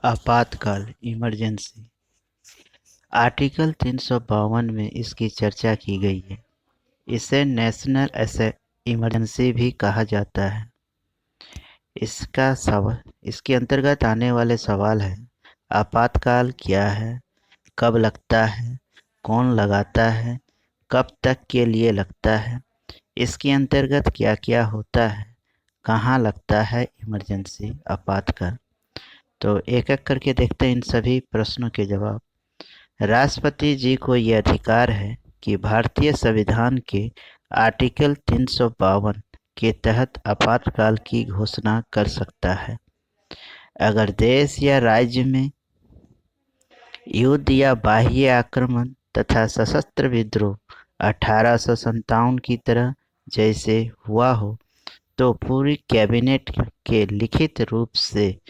आपातकाल emergency. Article 352 में इसकी चर्चा की गई है। इसे नेशनल इमरजेंसी भी कहा जाता है। इसके अंतर्गत आने वाले सवाल हैं: आपातकाल क्या है, कब लगता है, कौन लगाता है, कब तक के लिए लगता है, इसके अंतर्गत क्या क्या होता है, कहाँ लगता है इमरजेंसी आपातकाल। तो एक एक करके देखते हैं इन सभी प्रश्नों के जवाब। राष्ट्रपति जी को यह अधिकार है कि भारतीय संविधान के आर्टिकल 352 के तहत आपातकाल की घोषणा कर सकता है। अगर देश या राज्य में युद्ध या बाह्य आक्रमण तथा सशस्त्र विद्रोह 1857 की तरह जैसे हुआ हो, तो पूरी कैबिनेट के लिखित रूप से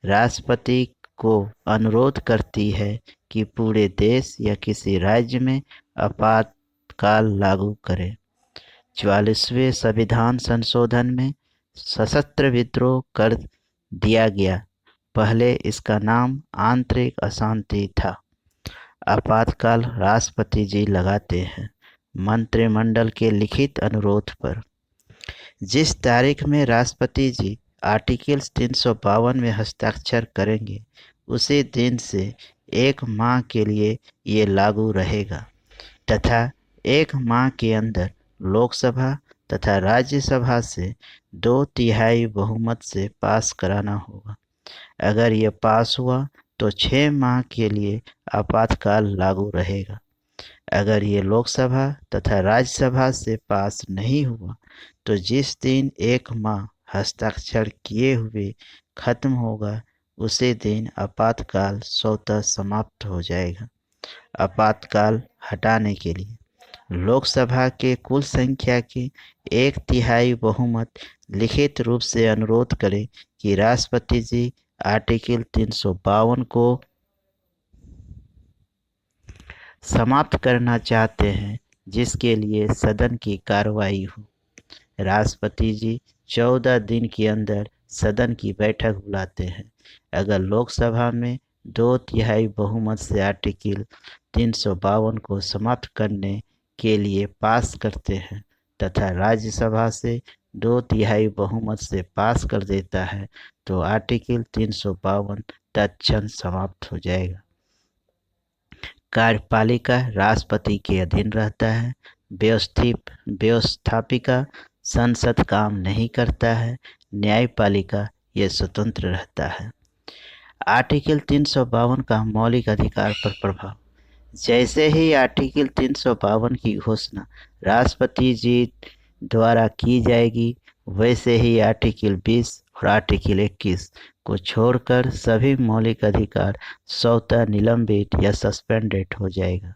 राष्ट्रपति को अनुरोध करती है कि पूरे देश या किसी राज्य में आपातकाल लागू करे। 44वें संविधान संशोधन में सशस्त्र विद्रोह कर दिया गया। पहले इसका नाम आंतरिक अशांति था। आपातकाल राष्ट्रपति जी लगाते हैं मंत्रिमंडल के लिखित अनुरोध पर। जिस तारीख में राष्ट्रपति जी आर्टिकल 352 में हस्ताक्षर करेंगे, उसी दिन से 1 माह के लिए ये लागू रहेगा तथा 1 माह के अंदर लोकसभा तथा राज्यसभा से 2/3 बहुमत से पास कराना होगा। अगर ये पास हुआ तो 6 माह के लिए आपातकाल लागू रहेगा। अगर ये लोकसभा तथा राज्यसभा से पास नहीं हुआ तो जिस दिन 1 माह हस्ताक्षर किए हुए खत्म होगा, उसी दिन आपातकाल स्वतः समाप्त हो जाएगा। आपातकाल हटाने के लिए लोकसभा के कुल संख्या के 1/3 बहुमत लिखित रूप से अनुरोध करें कि राष्ट्रपति जी आर्टिकल 352 को समाप्त करना चाहते हैं, जिसके लिए सदन की कार्रवाई हो। राष्ट्रपति जी 14 दिन के अंदर सदन की बैठक बुलाते हैं। अगर लोकसभा में 2/3 बहुमत से आर्टिकल 352 को समाप्त करने के लिए पास करते हैं तथा राज्यसभा से 2/3 बहुमत से पास कर देता है, तो आर्टिकल 352 तत्क्षण समाप्त हो जाएगा। कार्यपालिका राष्ट्रपति के अधीन रहता है। व्यवस्थापिका संसद काम नहीं करता है। न्यायपालिका ये स्वतंत्र रहता है। आर्टिकल 352 का मौलिक अधिकार पर प्रभाव। जैसे ही आर्टिकल 352 की घोषणा राष्ट्रपति जी द्वारा की जाएगी, वैसे ही आर्टिकल 20 और आर्टिकल 21 को छोड़कर सभी मौलिक अधिकार स्वतः निलंबित या सस्पेंडेड हो जाएगा।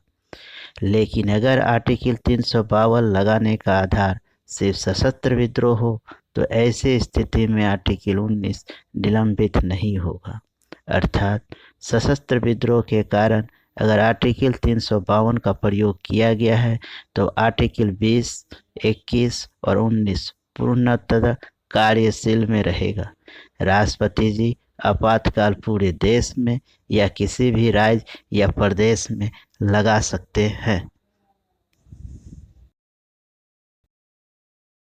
लेकिन अगर आर्टिकल 352 लगाने का आधार सिर्फ सशस्त्र विद्रोह हो, तो ऐसी स्थिति में आर्टिकल 19 निलंबित नहीं होगा। अर्थात सशस्त्र विद्रोह के कारण अगर आर्टिकल 352 का प्रयोग किया गया है, तो आर्टिकल 20, 21 और 19 पूर्णतः कार्यशील में रहेगा। राष्ट्रपति जी आपातकाल पूरे देश में या किसी भी राज्य या प्रदेश में लगा सकते हैं।